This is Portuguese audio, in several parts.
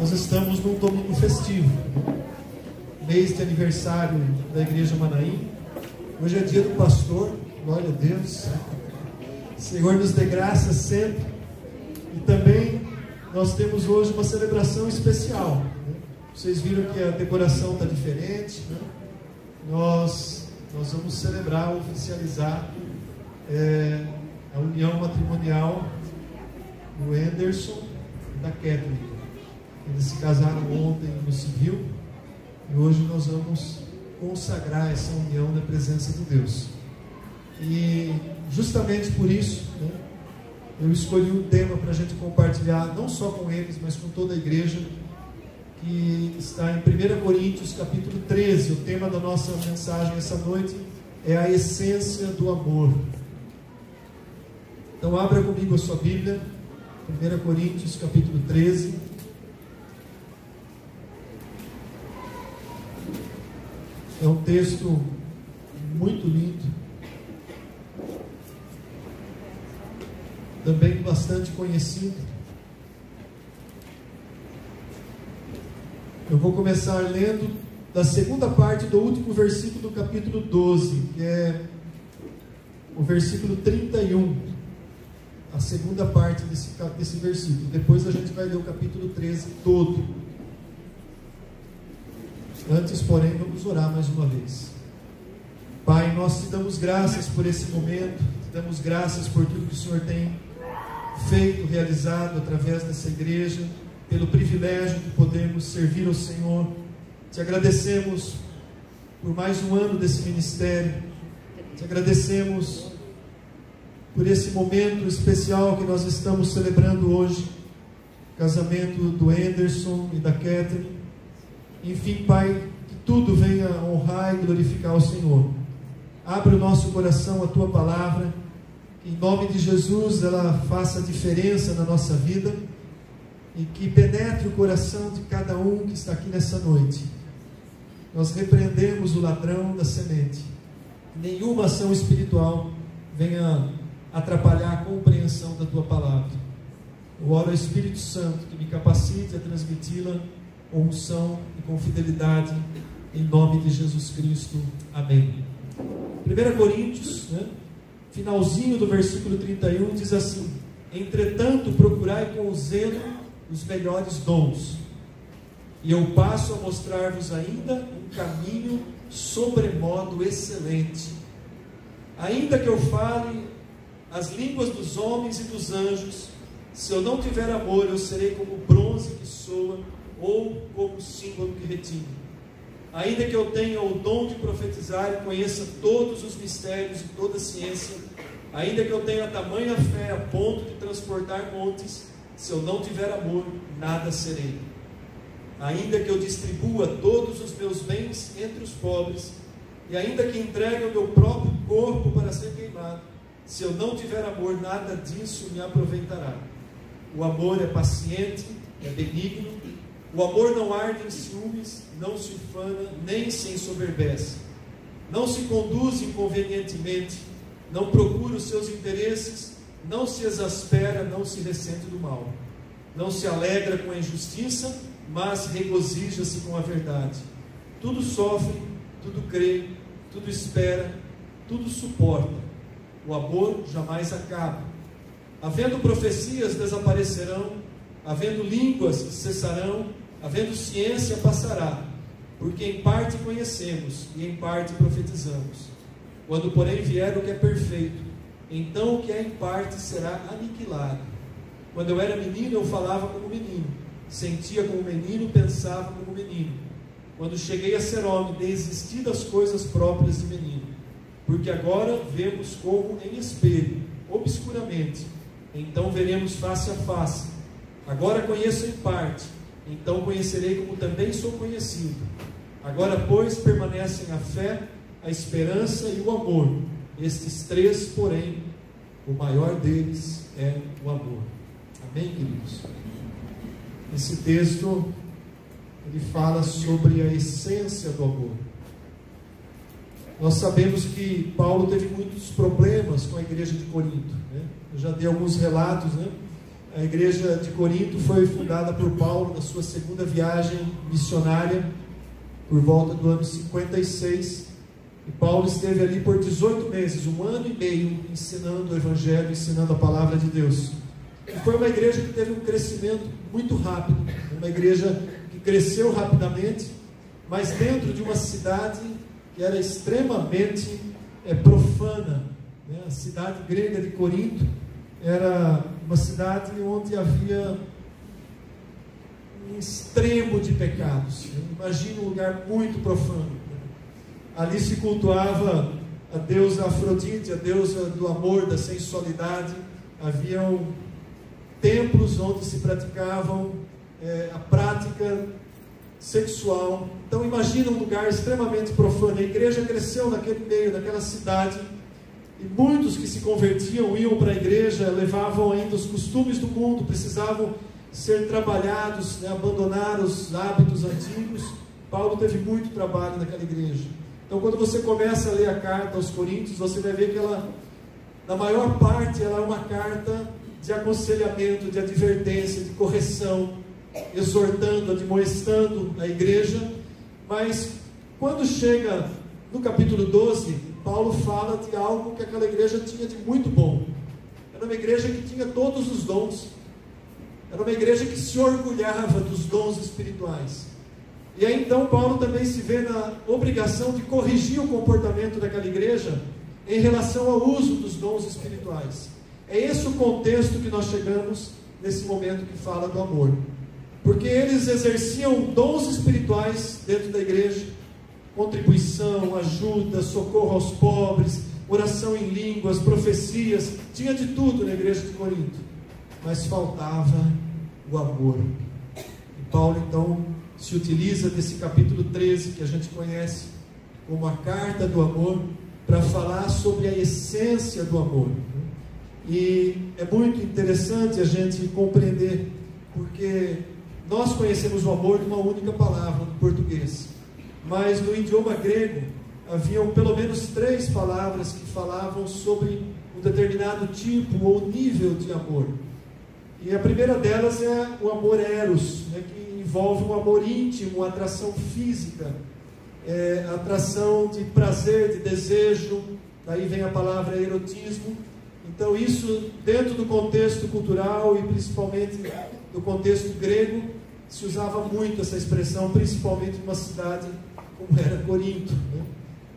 Nós estamos num domingo festivo, mês de aniversário da Igreja Manaim. Hoje é dia do pastor, glória a Deus. Senhor nos dê graça sempre. E também nós temos hoje uma celebração especial. Vocês viram que a decoração está diferente, né? Nós vamos celebrar, oficializar a união matrimonial do Anderson e da Kathleen. Eles se casaram ontem no civil e hoje nós vamos consagrar essa união na presença de Deus. E justamente por isso, né, eu escolhi um tema para a gente compartilhar, não só com eles, mas com toda a igreja, que está em 1 Coríntios capítulo 13. O tema da nossa mensagem essa noite é a essência do amor. Então abra comigo a sua Bíblia, 1 Coríntios capítulo 13. É um texto muito lindo, também bastante conhecido. Eu vou começar lendo da segunda parte do último versículo do capítulo 12, que é o versículo 31, a segunda parte desse versículo. Depois a gente vai ler o capítulo 13 todo. Antes, porém, vamos orar mais uma vez. Pai, nós te damos graças por esse momento, te damos graças por tudo que o Senhor tem feito, realizado através dessa igreja, pelo privilégio de podermos servir ao Senhor. Te agradecemos por mais um ano desse ministério, te agradecemos por esse momento especial que nós estamos celebrando hoje, o casamento do Anderson e da Kathleen. Enfim, Pai, que tudo venha honrar e glorificar o Senhor. Abre o nosso coração à Tua palavra, que em nome de Jesus ela faça diferença na nossa vida e que penetre o coração de cada um que está aqui nessa noite. Nós repreendemos o ladrão da semente. Nenhuma ação espiritual venha atrapalhar a compreensão da Tua palavra. Eu oro ao Espírito Santo que me capacite a transmiti-la com unção e com fidelidade, em nome de Jesus Cristo. Amém. 1 Coríntios, finalzinho do versículo 31, diz assim: entretanto, procurai com zelo os melhores dons, e eu passo a mostrar-vos ainda um caminho sobremodo excelente. Ainda que eu fale as línguas dos homens e dos anjos, se eu não tiver amor, eu serei como bronze que soa, ou como símbolo que retine. Ainda que eu tenha o dom de profetizar e conheça todos os mistérios e toda a ciência, ainda que eu tenha tamanha fé a ponto de transportar montes, se eu não tiver amor, nada serei. Ainda que eu distribua todos os meus bens entre os pobres, e ainda que entregue o meu próprio corpo para ser queimado, se eu não tiver amor, nada disso me aproveitará. O amor é paciente, é benigno. O amor não arde em ciúmes, não se ufana, nem se ensoberbece. Não se conduz inconvenientemente, não procura os seus interesses, não se exaspera, não se ressente do mal. Não se alegra com a injustiça, mas regozija-se com a verdade. Tudo sofre, tudo crê, tudo espera, tudo suporta. O amor jamais acaba. Havendo profecias, desaparecerão. Havendo línguas, cessarão. Havendo ciência, passará. Porque em parte conhecemos e em parte profetizamos. Quando, porém, vier o que é perfeito, então o que é em parte será aniquilado. Quando eu era menino, eu falava como menino, sentia como menino, pensava como menino. Quando cheguei a ser homem, desisti das coisas próprias de menino. Porque agora vemos como em espelho, obscuramente. Então veremos face a face. Agora conheço em parte, então conhecerei como também sou conhecido. Agora, pois, permanecem a fé, a esperança e o amor. Estes três, porém, o maior deles é o amor. Amém, queridos? Esse texto, ele fala sobre a essência do amor. Nós sabemos que Paulo teve muitos problemas com a igreja de Corinto, né? Eu já dei alguns relatos, né? A igreja de Corinto foi fundada por Paulo na sua segunda viagem missionária, por volta do ano 56. E Paulo esteve ali por 18 meses, 1 ano e meio, ensinando o Evangelho, ensinando a palavra de Deus. E foi uma igreja que teve um crescimento muito rápido, uma igreja que cresceu rapidamente, mas dentro de uma cidade que era extremamente profana, né? A cidade grega de Corinto era uma cidade onde havia um extremo de pecados. Imagina um lugar muito profano. Ali se cultuava a deusa Afrodite, a deusa do amor, da sensualidade. Haviam templos onde se praticavam a prática sexual. Então imagina um lugar extremamente profano. A igreja cresceu naquele meio, naquela cidade, e muitos que se convertiam, iam para a igreja, levavam ainda os costumes do mundo, precisavam ser trabalhados, né, abandonar os hábitos antigos. Paulo teve muito trabalho naquela igreja. Então quando você começa a ler a carta aos Coríntios, você vai ver que ela, na maior parte, ela é uma carta de aconselhamento, de advertência, de correção, exortando, admoestando a igreja. Mas quando chega no capítulo 12, Paulo fala de algo que aquela igreja tinha de muito bom. Era uma igreja que tinha todos os dons. Era uma igreja que se orgulhava dos dons espirituais. E aí então Paulo também se vê na obrigação de corrigir o comportamento daquela igreja em relação ao uso dos dons espirituais. É esse o contexto que nós chegamos nesse momento que fala do amor. Porque eles exerciam dons espirituais dentro da igreja: contribuição, ajuda, socorro aos pobres, oração em línguas, profecias, tinha de tudo na igreja de Corinto, mas faltava o amor. E Paulo então se utiliza desse capítulo 13, que a gente conhece como a carta do amor, para falar sobre a essência do amor. E é muito interessante a gente compreender, porque nós conhecemos o amor de uma única palavra no português, mas no idioma grego haviam pelo menos 3 palavras que falavam sobre um determinado tipo ou nível de amor. E a primeira delas é o amor eros, né, que envolve um amor íntimo, uma atração física, atração de prazer, de desejo. Daí vem a palavra erotismo. Então isso, dentro do contexto cultural e principalmente do contexto grego, se usava muito essa expressão, principalmente numa cidade como era Corinto, né?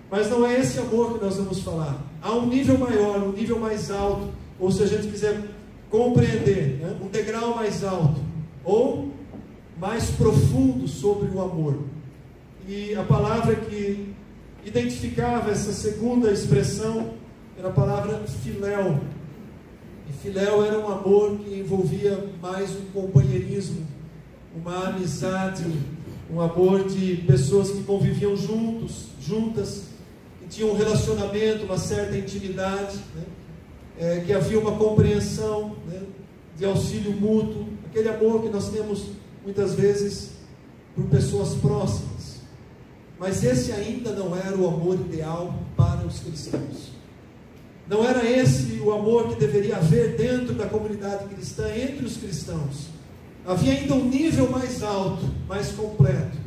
Mas não é esse amor que nós vamos falar. Há um nível maior, um nível mais alto, ou se a gente quiser compreender, né, um degrau mais alto, ou mais profundo sobre o amor. E a palavra que identificava essa segunda expressão era a palavra filéu. E filéu era um amor que envolvia mais um companheirismo, uma amizade, um amor de pessoas que conviviam juntas, que tinham um relacionamento, uma certa intimidade, né? Que havia uma compreensão, né, de auxílio mútuo, aquele amor que nós temos muitas vezes por pessoas próximas. Mas esse ainda não era o amor ideal para os cristãos. Não era esse o amor que deveria haver dentro da comunidade cristã, entre os cristãos. Havia ainda um nível mais alto, mais completo.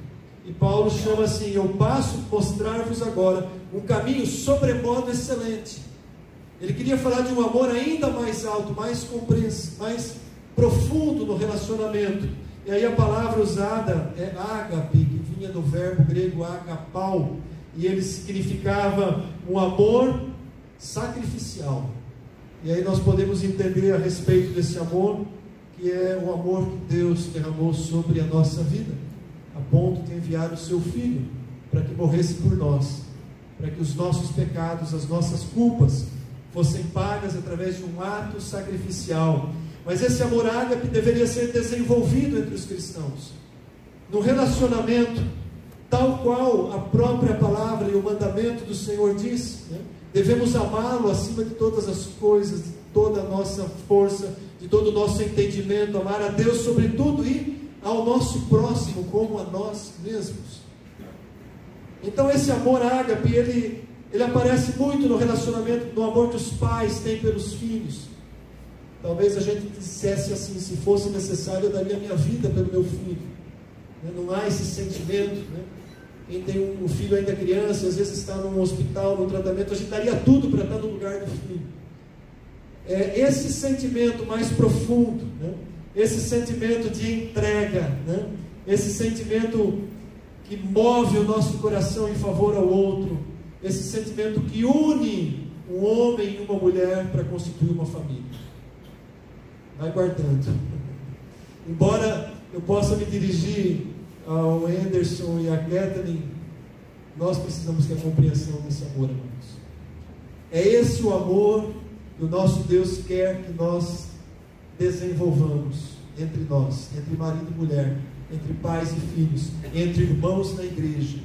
E Paulo chama assim: eu passo a mostrar-vos agora um caminho sobremodo excelente. Ele queria falar de um amor ainda mais alto, mais profundo no relacionamento. E aí a palavra usada é ágape, que vinha do verbo grego agapau, e ele significava um amor sacrificial. E aí nós podemos entender a respeito desse amor, que é o amor que Deus derramou sobre a nossa vida, a ponto de enviar o seu Filho para que morresse por nós, para que os nossos pecados, as nossas culpas fossem pagas através de um ato sacrificial. Mas esse amor ágape deveria ser desenvolvido entre os cristãos, no relacionamento, tal qual a própria palavra e o mandamento do Senhor diz, né? Devemos amá-lo acima de todas as coisas, de toda a nossa força, de todo o nosso entendimento, amar a Deus sobre tudo e ao nosso próximo como a nós mesmos. Então esse amor ágape, ele aparece muito no relacionamento, no amor que os pais têm pelos filhos. Talvez a gente dissesse assim: se fosse necessário, eu daria minha vida pelo meu filho. Não há esse sentimento, né? Quem tem um filho ainda criança, às vezes está num hospital, no tratamento, a gente daria tudo para estar no lugar do filho. Esse sentimento mais profundo, né? Esse sentimento de entrega, né? Esse sentimento que move o nosso coração em favor ao outro, esse sentimento que une um homem e uma mulher para constituir uma família. Vai guardando. Embora eu possa me dirigir ao Anderson e à Kathleen, nós precisamos ter a compreensão desse amor, irmãos. É esse o amor que o nosso Deus quer que nós desenvolvamos entre nós, entre marido e mulher, entre pais e filhos, entre irmãos na igreja.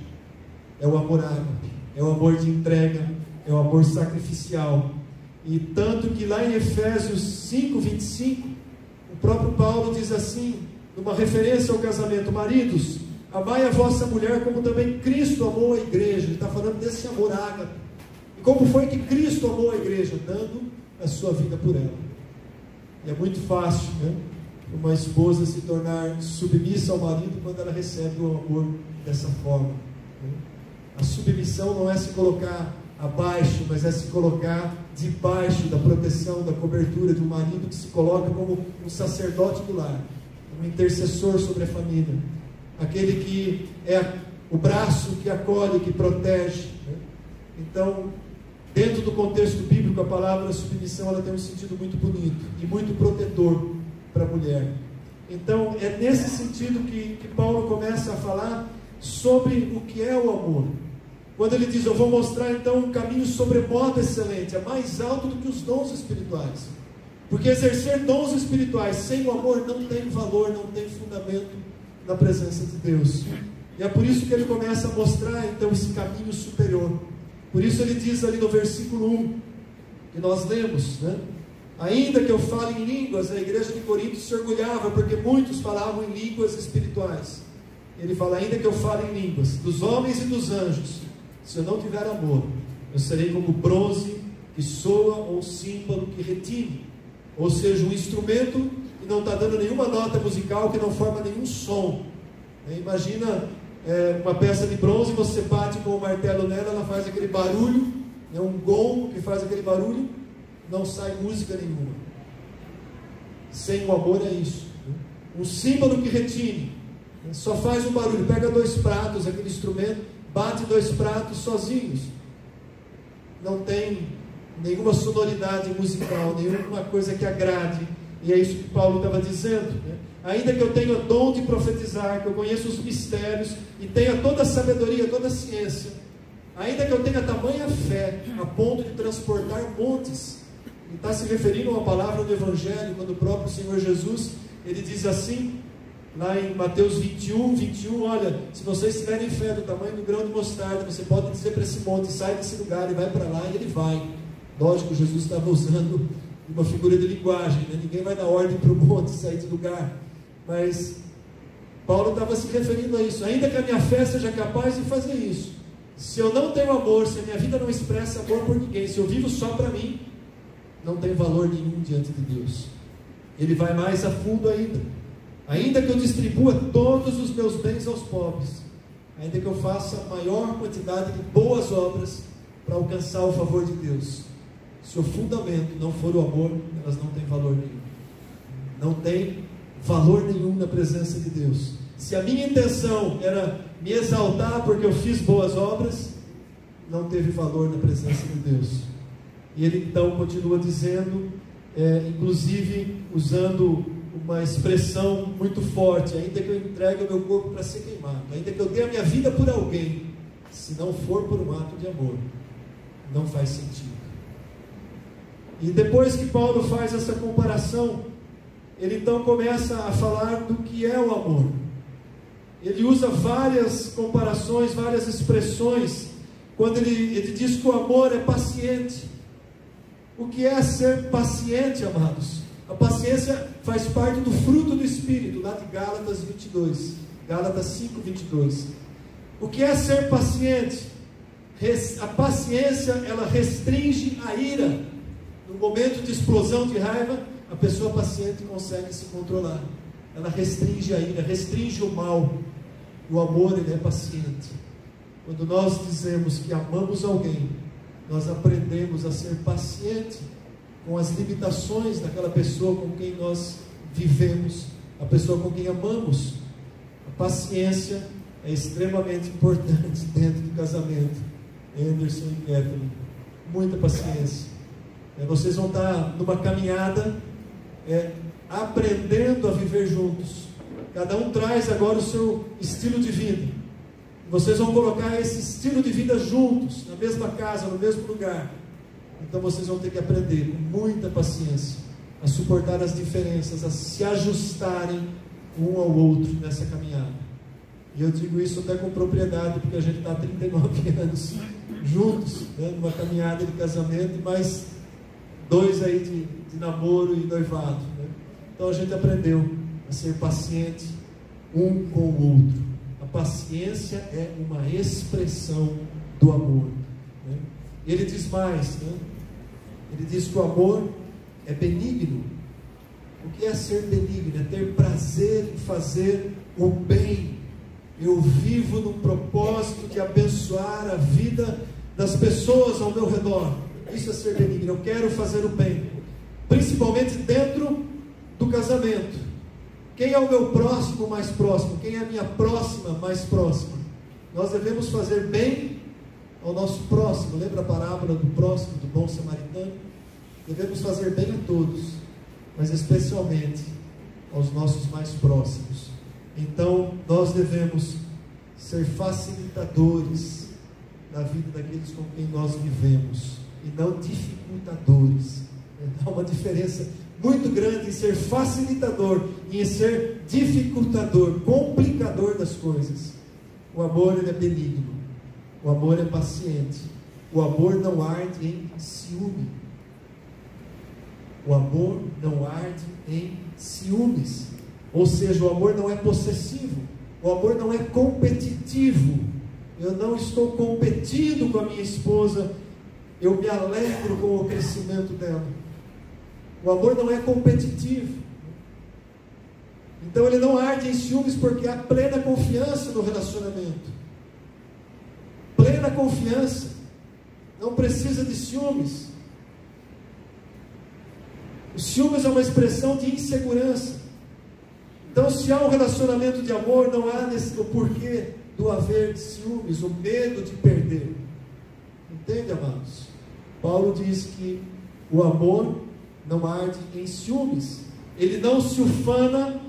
É o amor ágape, é o amor de entrega, é o amor sacrificial. E tanto que lá em Efésios 5:25, o próprio Paulo diz assim, numa referência ao casamento: maridos, amai a vossa mulher como também Cristo amou a igreja. Ele está falando desse amor ágape. E como foi que Cristo amou a igreja? Dando a sua vida por ela. E é muito fácil, né, uma esposa se tornar submissa ao marido quando ela recebe o amor dessa forma, né? A submissão não é se colocar abaixo, mas é se colocar debaixo da proteção, da cobertura de um marido que se coloca como um sacerdote do lar, um intercessor sobre a família, aquele que é o braço que acolhe, que protege, né? Então, dentro do contexto bíblico, a palavra submissão, ela tem um sentido muito bonito e muito protetor para a mulher. Então, é nesse sentido que Paulo começa a falar sobre o que é o amor. Quando ele diz: eu vou mostrar então um caminho sobremodo excelente, é mais alto do que os dons espirituais. Porque exercer dons espirituais sem o amor não tem valor, não tem fundamento na presença de Deus. E é por isso que ele começa a mostrar então esse caminho superior. Por isso ele diz ali no versículo 1, que nós lemos, né? Ainda que eu fale em línguas, a igreja de Corinto se orgulhava, porque muitos falavam em línguas espirituais. Ele fala: ainda que eu fale em línguas, dos homens e dos anjos, se eu não tiver amor, eu serei como bronze que soa ou símbolo que retine. Ou seja, um instrumento que não está dando nenhuma nota musical, que não forma nenhum som. Imagina uma peça de bronze, você bate com o martelo nela, ela faz aquele barulho, um gongo que faz aquele barulho, não sai música nenhuma. Sem o amor é isso. Um símbolo que retine, só faz um barulho. Pega 2 pratos, aquele instrumento, bate 2 pratos sozinhos, não tem nenhuma sonoridade musical, nenhuma coisa que agrade. E é isso que Paulo estava dizendo, né? Ainda que eu tenha o dom de profetizar, que eu conheça os mistérios e tenha toda a sabedoria, toda a ciência, ainda que eu tenha tamanha fé a ponto de transportar montes. Ele está se referindo a uma palavra do Evangelho, quando o próprio Senhor Jesus, ele diz assim, lá em Mateus 21, olha, se vocês tiverem fé do tamanho do grão de mostarda, você pode dizer para esse monte: sai desse lugar e vai para lá, e ele vai. Lógico, Jesus estava usando uma figura de linguagem, né? Ninguém vai dar ordem para o monte sair de lugar, mas Paulo estava se referindo a isso. Ainda que a minha fé seja capaz de fazer isso, se eu não tenho amor, se a minha vida não expressa amor por ninguém, se eu vivo só para mim, não tem valor nenhum diante de Deus. Ele vai mais a fundo ainda. Ainda que eu distribua todos os meus bens aos pobres, ainda que eu faça a maior quantidade de boas obras para alcançar o favor de Deus, se o fundamento não for o amor, elas não têm valor nenhum. Não tem valor nenhum na presença de Deus. Se a minha intenção era me exaltar porque eu fiz boas obras, não teve valor na presença de Deus. E ele então continua dizendo, inclusive usando uma expressão muito forte: ainda que eu entregue o meu corpo para ser queimado, ainda que eu dê a minha vida por alguém, se não for por um ato de amor, não faz sentido. E depois que Paulo faz essa comparação, ele então começa a falar do que é o amor. Ele usa várias comparações, várias expressões, quando ele diz que o amor é paciente. O que é ser paciente, amados? A paciência faz parte do fruto do Espírito, lá de Gálatas 22, Gálatas 5:22. O que é ser paciente? A paciência, ela restringe a ira. No momento de explosão de raiva, A pessoa paciente consegue se controlar. Ela restringe a ira, restringe o mal. O amor, ele é paciente. Quando nós dizemos que amamos alguém, nós aprendemos a ser paciente com as limitações daquela pessoa com quem nós vivemos, a pessoa com quem amamos. A paciência é extremamente importante dentro do casamento. Anderson e Kathleen, muita paciência. Vocês vão estar numa caminhada, aprendendo a viver juntos. Cada um traz agora o seu estilo de vida. Vocês vão colocar esse estilo de vida juntos, na mesma casa, no mesmo lugar. Então vocês vão ter que aprender com muita paciência a suportar as diferenças, a se ajustarem um ao outro nessa caminhada. E eu digo isso até com propriedade, porque a gente está há 39 anos juntos, né, numa caminhada de casamento, e mais 2 aí de namoro e noivado, né? Então a gente aprendeu a ser paciente um com o outro. A paciência é uma expressão do amor, né? Ele diz mais, né? Ele diz que o amor é benigno. O que é ser benigno? É ter prazer em fazer o bem. Eu vivo no propósito de abençoar a vida das pessoas ao meu redor. Isso é ser benigno. Eu quero fazer o bem, principalmente dentro do casamento. Quem é o meu próximo mais próximo? Quem é a minha próxima mais próxima? Nós devemos fazer bem ao nosso próximo. Lembra a parábola do próximo, do bom samaritano? Devemos fazer bem a todos, mas especialmente aos nossos mais próximos. Então nós devemos ser facilitadores da vida daqueles com quem nós vivemos, e não dificultadores. Há uma diferença muito grande em ser facilitador e em ser dificultador, complicador das coisas. O amor, ele é benigno. O amor é paciente. O amor não arde em ciúme. O amor não arde em ciúmes. Ou seja, o amor não é possessivo. O amor não é competitivo. Eu não estou competindo com a minha esposa. Eu me alegro com o crescimento dela. O amor não é competitivo. Então ele não arde em ciúmes, porque há plena confiança no relacionamento. Plena confiança. Não precisa de ciúmes. O ciúmes é uma expressão de insegurança. Então, se há um relacionamento de amor, não há o porquê do haver de ciúmes, o medo de perder. Entende, amados? Paulo diz que o amor não arde em ciúmes. Ele não se ufana,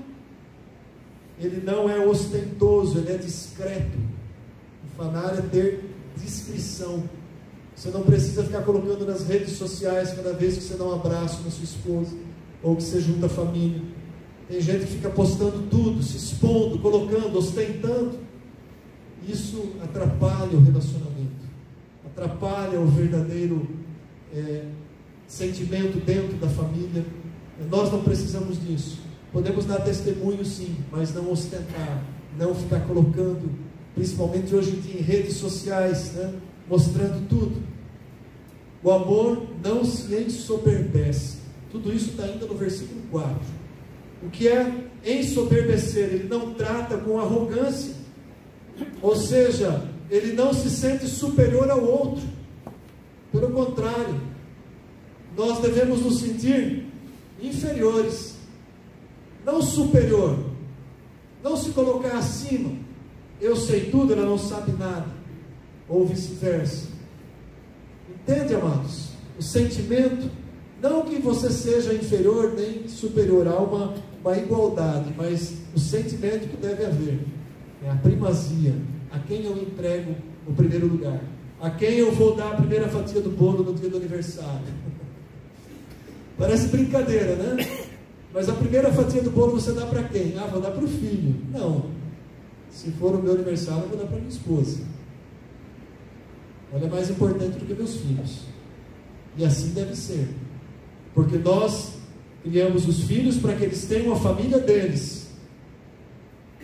ele não é ostentoso, ele é discreto. Ufanar é ter discrição. Você não precisa ficar colocando nas redes sociais cada vez que você dá um abraço na sua esposa, ou que você junta a família. Tem gente que fica postando tudo, se expondo, colocando, ostentando. Isso atrapalha o relacionamento, atrapalha o verdadeiro sentimento dentro da família. Nós não precisamos disso. Podemos dar testemunho, sim, mas não ostentar, não ficar colocando, principalmente hoje em dia em redes sociais, né, mostrando tudo. O amor não se ensoberbece. Tudo isso está ainda no versículo 4. O que é ensoberbecer? Ele não trata com arrogância, ou seja, ele não se sente superior ao outro. Pelo contrário, nós devemos nos sentir inferiores, não superior. Não se colocar acima. Eu sei tudo, ela não sabe nada, ou vice-versa. Entende, amados? O sentimento, não que você seja inferior nem superior, há uma igualdade, mas o sentimento que deve haver é a primazia. A quem eu entrego o primeiro lugar? A quem eu vou dar a primeira fatia do bolo no dia do aniversário? Parece brincadeira, né? Mas a primeira fatia do bolo você dá para quem? Ah, vou dar para o filho. Não. Se for o meu aniversário, eu vou dar para minha esposa. Ela é mais importante do que meus filhos. E assim deve ser. Porque nós criamos os filhos para que eles tenham a família deles.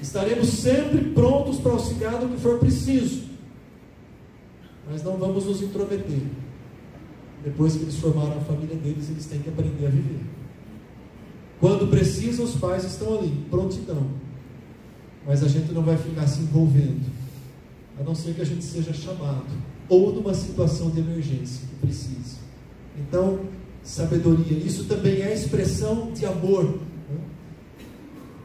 Estaremos sempre prontos para auxiliar no que for preciso. Mas não vamos nos intrometer. Depois que eles formaram a família deles, eles têm que aprender a viver. Quando precisa, os pais estão ali, prontidão. Mas a gente não vai ficar se envolvendo, a não ser que a gente seja chamado, ou numa situação de emergência que precise. Então, sabedoria, isso também é expressão de amor.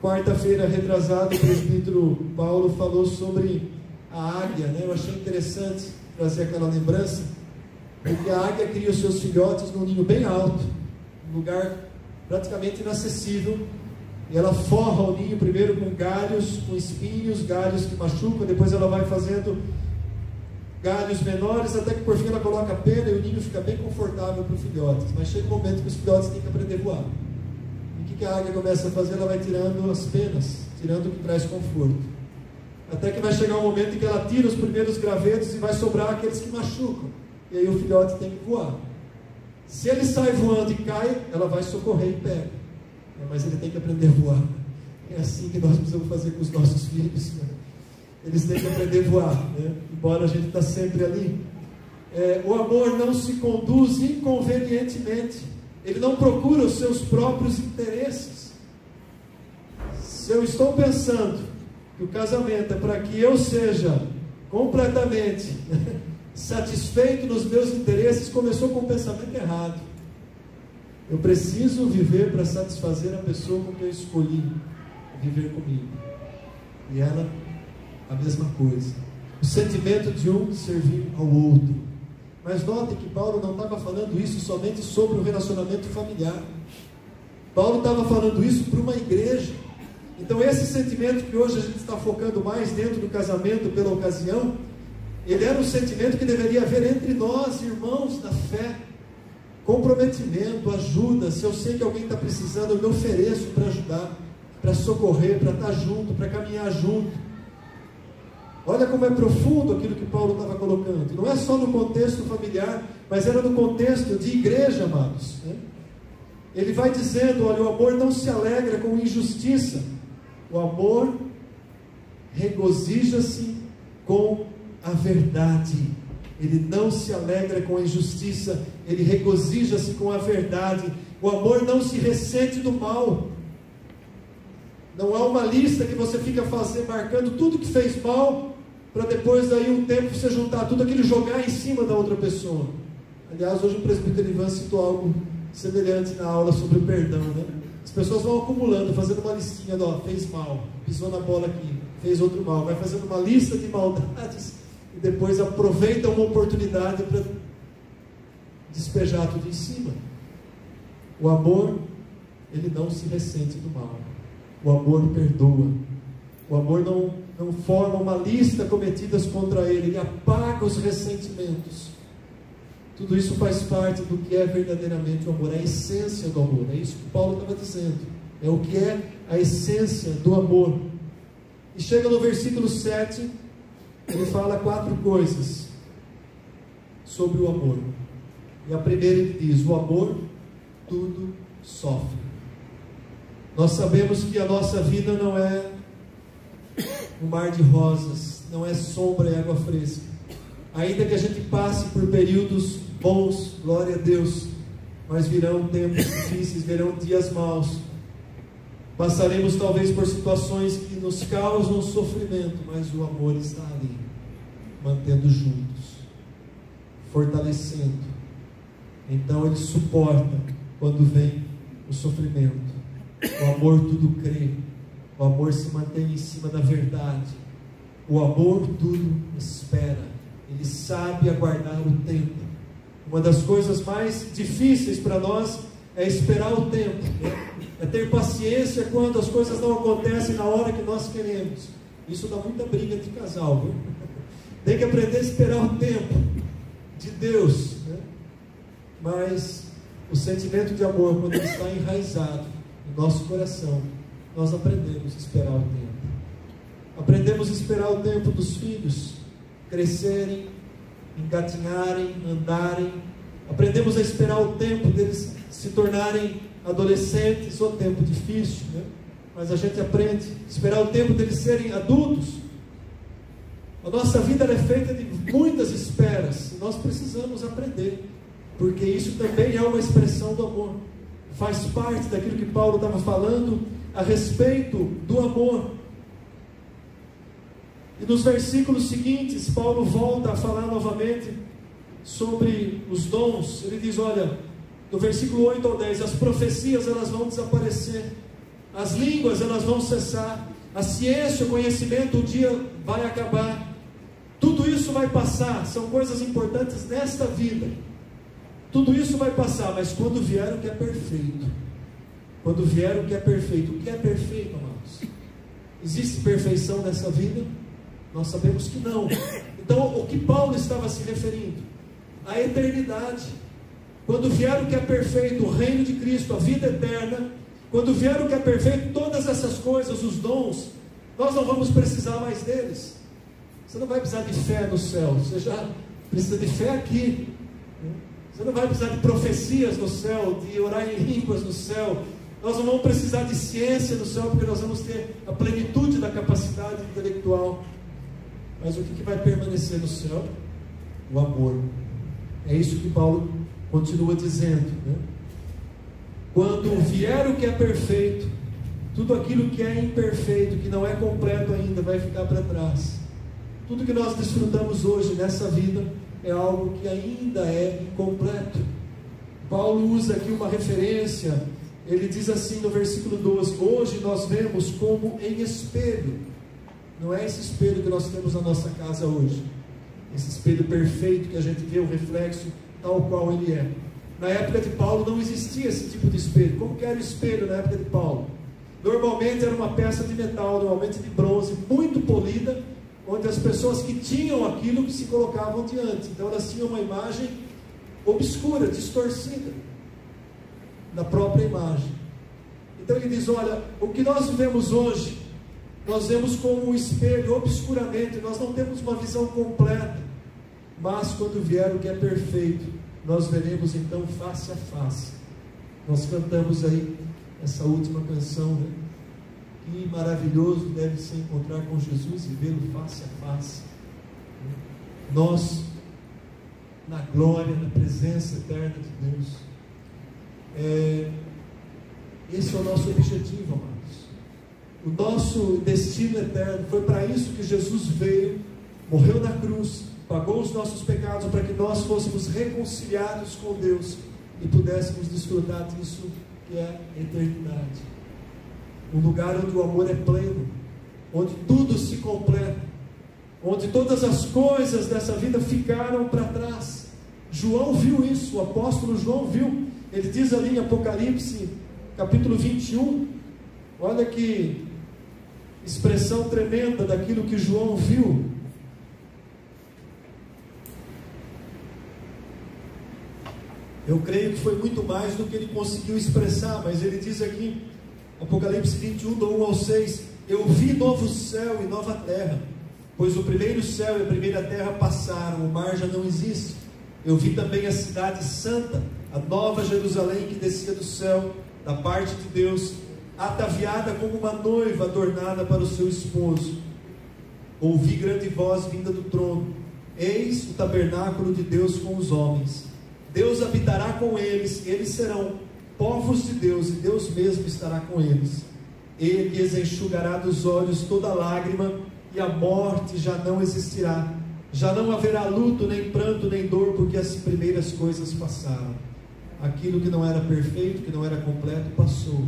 Quarta-feira retrasada, o presbítero Paulo falou sobre a águia, né? Eu achei interessante trazer aquela lembrança, porque a águia cria os seus filhotes num ninho bem alto, um lugar praticamente inacessível, e ela forra o ninho primeiro com galhos, com espinhos, galhos que machucam, depois ela vai fazendo galhos menores, até que por fim ela coloca a pena e o ninho fica bem confortável para os filhotes. Mas chega um momento que os filhotes têm que aprender a voar. E o que a águia começa a fazer? Ela vai tirando as penas, tirando o que traz conforto, até que vai chegar um momento em que ela tira os primeiros gravetos e vai sobrar aqueles que machucam, e aí o filhote tem que voar. Se ele sai voando e cai, ela vai socorrer e pega. Mas ele tem que aprender a voar. É assim que nós precisamos fazer com os nossos filhos. Eles têm que aprender a voar, né? Embora a gente está sempre ali. O amor não se conduz inconvenientemente. Ele não procura os seus próprios interesses. Se eu estou pensando que o casamento é para que eu seja completamente satisfeito nos meus interesses, começou com um pensamento errado. Eu preciso viver para satisfazer a pessoa com que eu escolhi viver comigo, e ela a mesma coisa, o sentimento de um servir ao outro. Mas notem que Paulo não estava falando isso somente sobre o relacionamento familiar. Paulo estava falando isso para uma igreja. Então esse sentimento que hoje a gente está focando mais dentro do casamento pela ocasião, ele era um sentimento que deveria haver entre nós, irmãos da fé. Comprometimento, ajuda. Se eu sei que alguém está precisando, eu me ofereço para ajudar, para socorrer, para estar junto, para caminhar junto. Olha como é profundo aquilo que Paulo estava colocando. Não é só no contexto familiar, mas era no contexto de igreja, amados, né? Ele vai dizendo, olha, o amor não se alegra com injustiça. O amor regozija-se com a verdade. Ele não se alegra com a injustiça, ele regozija-se com a verdade. O amor não se ressente do mal. Não há uma lista que você fica marcando tudo que fez mal, para depois daí um tempo você juntar tudo aquilo e jogar em cima da outra pessoa. Aliás, hoje o presbítero Ivan citou algo semelhante na aula sobre o perdão, né? As pessoas vão acumulando, fazendo uma listinha, ó, fez mal, pisou na bola aqui, fez outro mal, vai fazendo uma lista de maldades, e depois aproveita uma oportunidade para despejar tudo em cima. O amor, ele não se ressente do mal. O amor perdoa. O amor não forma uma lista cometidas contra ele. Ele apaga os ressentimentos. Tudo isso faz parte do que é verdadeiramente o amor, a essência do amor. É isso que Paulo estava dizendo. É o que é a essência do amor. E chega no versículo 7, ele fala 4 coisas sobre o amor. E a primeira ele diz: o amor tudo sofre. Nós sabemos que a nossa vida não é um mar de rosas, não é sombra e água fresca. Ainda que a gente passe por períodos bons, glória a Deus, mas virão tempos difíceis, virão dias maus. Passaremos talvez por situações que nos causam sofrimento, mas o amor está ali, mantendo juntos, fortalecendo. Então ele suporta quando vem o sofrimento. O amor tudo crê, o amor se mantém em cima da verdade, o amor tudo espera, ele sabe aguardar o tempo. Uma das coisas mais difíceis para nós é esperar o tempo, né? É ter paciência quando as coisas não acontecem na hora que nós queremos. Isso dá muita briga de casal, viu? Tem que aprender a esperar o tempo de Deus, né? Mas o sentimento de amor, quando ele está enraizado no nosso coração, nós aprendemos a esperar o tempo. Aprendemos a esperar o tempo dos filhos crescerem, engatinharem, andarem. Aprendemos a esperar o tempo deles se tornarem adolescentes, ou tempo difícil, né? Mas a gente aprende a esperar o tempo deles serem adultos. A nossa vida é feita de muitas esperas, e nós precisamos aprender, porque isso também é uma expressão do amor. faz parte daquilo que Paulo estava falando a respeito do amor. E nos versículos seguintes, Paulo volta a falar novamente sobre os dons. Ele diz, olha, do versículo 8 ao 10, as profecias elas vão desaparecer, as línguas elas vão cessar, a ciência, o conhecimento, um dia vai acabar, tudo isso vai passar, são coisas importantes nesta vida, tudo isso vai passar, mas quando vier o que é perfeito, quando vier o que é perfeito, o que é perfeito, amados? Existe perfeição nessa vida? Nós sabemos que não. Então, o que Paulo estava se referindo? A eternidade. Quando vier o que é perfeito, o reino de Cristo, a vida eterna, quando vier o que é perfeito, todas essas coisas, os dons, nós não vamos precisar mais deles. Você não vai precisar de fé no céu, você já precisa de fé aqui. Você não vai precisar de profecias no céu, de orar em línguas no céu. Nós não vamos precisar de ciência no céu, porque nós vamos ter a plenitude da capacidade intelectual. Mas o que vai permanecer no céu? O amor. É isso que Paulo continua dizendo, né? Quando vier o que é perfeito, tudo aquilo que é imperfeito, que não é completo ainda, vai ficar para trás. Tudo que nós desfrutamos hoje nessa vida é algo que ainda é incompleto. Paulo usa aqui uma referência, ele diz assim no versículo 12: hoje nós vemos como em espelho. Não é esse espelho que nós temos na nossa casa hoje, esse espelho perfeito que a gente vê o reflexo tal qual ele é. Na época de Paulo não existia esse tipo de espelho. Como que era o espelho na época de Paulo? Normalmente era uma peça de metal, normalmente de bronze, muito polida, onde as pessoas que tinham aquilo que se colocavam diante. Então elas tinham uma imagem obscura, distorcida da própria imagem. Então ele diz, olha, o que nós vivemos hoje, nós vemos como um espelho obscuramente, nós não temos uma visão completa, mas quando vier o que é perfeito, nós veremos então face a face. Nós cantamos aí essa última canção, né? Que maravilhoso deve ser encontrar com Jesus e vê-lo face a face. Nós, na glória, na presença eterna de Deus. Esse é o nosso objetivo, amados. O nosso destino eterno, foi para isso que Jesus veio, morreu na cruz, pagou os nossos pecados, para que nós fôssemos reconciliados com Deus e pudéssemos desfrutar disso que é a eternidade. Um lugar onde o amor é pleno, onde tudo se completa, onde todas as coisas dessa vida ficaram para trás. João viu isso, o apóstolo João viu. Ele diz ali em Apocalipse, capítulo 21, olha que expressão tremenda daquilo que João viu. Eu creio que foi muito mais do que ele conseguiu expressar, mas ele diz aqui, Apocalipse 21, do 1 ao 6, eu vi novo céu e nova terra, pois o primeiro céu e a primeira terra passaram, o mar já não existe. Eu vi também a cidade santa, a nova Jerusalém que descia do céu, da parte de Deus, ataviada como uma noiva adornada para o seu esposo. Ouvi grande voz vinda do trono, eis o tabernáculo de Deus com os homens. Deus habitará com eles, eles serão povos de Deus, e Deus mesmo estará com eles. Ele lhes enxugará dos olhos toda lágrima, e a morte já não existirá. Já não haverá luto, nem pranto, nem dor, porque as primeiras coisas passaram. Aquilo que não era perfeito, que não era completo, passou.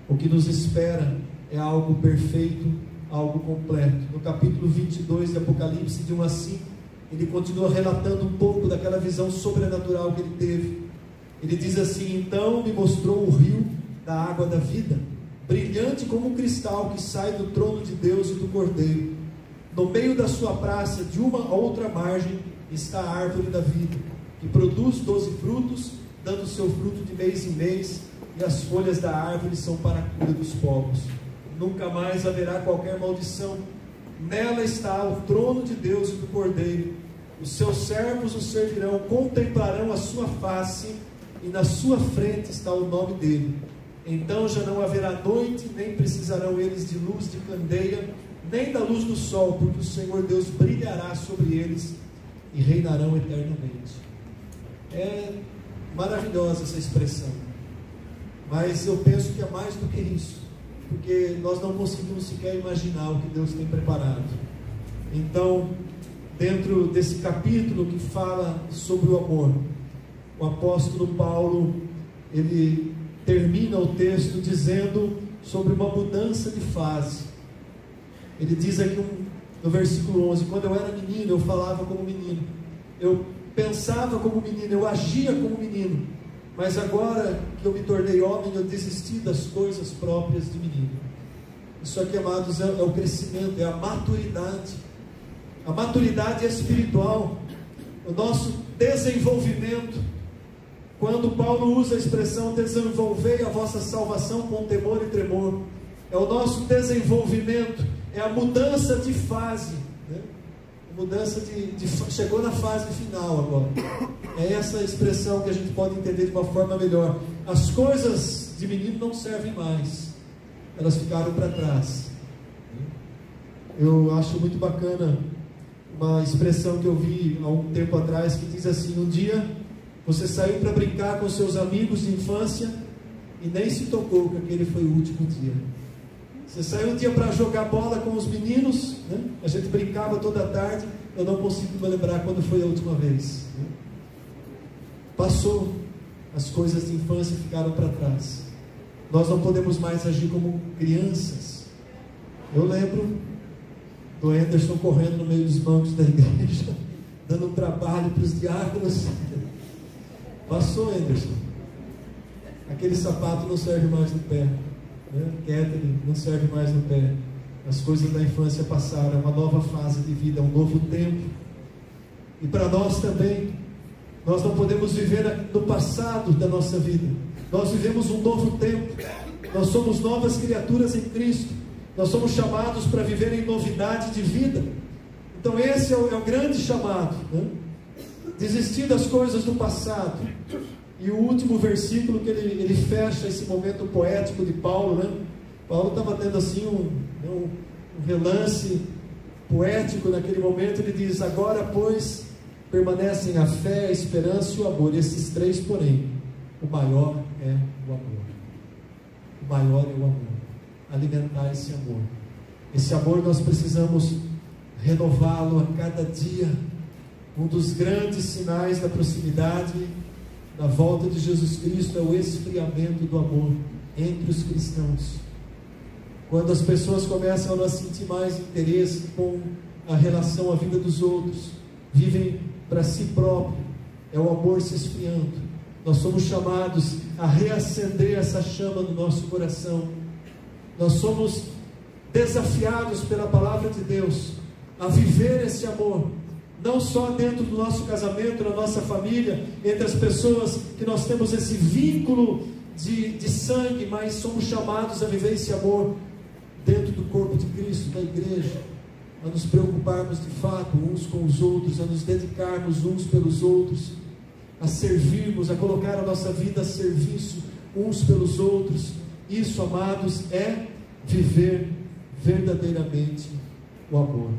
O que nos espera é algo perfeito, algo completo. No capítulo 22 de Apocalipse, de 1 a 5, ele continua relatando um pouco daquela visão sobrenatural que ele teve. Ele diz assim: então me mostrou o rio da água da vida, brilhante como um cristal que sai do trono de Deus e do Cordeiro. No meio da sua praça, de uma a outra margem, está a árvore da vida, que produz 12 frutos, dando seu fruto de mês em mês, e as folhas da árvore são para a cura dos povos. Nunca mais haverá qualquer maldição. Nela está o trono de Deus e do Cordeiro. Os seus servos o servirão, contemplarão a sua face, e na sua frente está o nome dele. Então já não haverá noite, nem precisarão eles de luz de candeia, nem da luz do sol, porque o Senhor Deus brilhará sobre eles e reinarão eternamente. É maravilhosa essa expressão. mas eu penso que é mais do que isso, porque nós não conseguimos sequer imaginar o que Deus tem preparado. Então, dentro desse capítulo que fala sobre o amor, o apóstolo Paulo, ele termina o texto dizendo sobre uma mudança de fase. Ele diz aqui no versículo 11: quando eu era menino, eu falava como menino, eu pensava como menino, eu agia como menino, mas agora que eu me tornei homem, eu desisti das coisas próprias de menino. Isso aqui, amados, é o crescimento, é a maturidade. A maturidade espiritual, o nosso desenvolvimento. Quando Paulo usa a expressão desenvolvei a vossa salvação com temor e tremor, é o nosso desenvolvimento, é a mudança de fase, né? Mudança chegou na fase final agora. É essa expressão que a gente pode entender de uma forma melhor. As coisas de menino não servem mais, elas ficaram para trás. Eu acho muito bacana uma expressão que eu vi há um tempo atrás, que diz assim: um dia você saiu para brincar com seus amigos de infância e nem se tocou que aquele foi o último dia. Você saiu um dia para jogar bola com os meninos, né? A gente brincava toda a tarde, eu não consigo me lembrar quando foi a última vez, né? Passou, as coisas de infância ficaram para trás. Nós não podemos mais agir como crianças. Eu lembro do Anderson correndo no meio dos bancos da igreja, dando trabalho para os diáconos. Passou, Anderson. Aquele sapato não serve mais no pé, né? Catherine não serve mais no pé. As coisas da infância passaram, é uma nova fase de vida, é um novo tempo. E para nós também, nós não podemos viver no passado da nossa vida. Nós vivemos um novo tempo. Nós somos novas criaturas em Cristo. Nós somos chamados para viver em novidade de vida. Então esse é o grande chamado, né? Desistir das coisas do passado. E o último versículo que ele fecha esse momento poético de Paulo, né? Paulo estava tendo assim um relance poético naquele momento. Ele diz: agora pois permanecem a fé, a esperança e o amor, esses três, porém o maior é o amor. O maior é o amor. Alimentar esse amor. Esse amor nós precisamos renová-lo a cada dia. Um dos grandes sinais da proximidade da volta de Jesus Cristo é o esfriamento do amor entre os cristãos. Quando as pessoas começam a não sentir mais interesse com a relação, a vida dos outros, vivem para si próprio, é o amor se esfriando. Nós somos chamados a reacender essa chama no nosso coração. Nós somos desafiados pela palavra de Deus a viver esse amor, não só dentro do nosso casamento, na nossa família, entre as pessoas que nós temos esse vínculo de sangue, mas somos chamados a viver esse amor dentro do corpo de Cristo, da igreja, a nos preocuparmos de fato uns com os outros, a nos dedicarmos uns pelos outros, a servirmos, a colocar a nossa vida a serviço uns pelos outros. Isso, amados, é viver verdadeiramente o amor.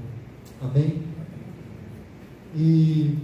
Amém? E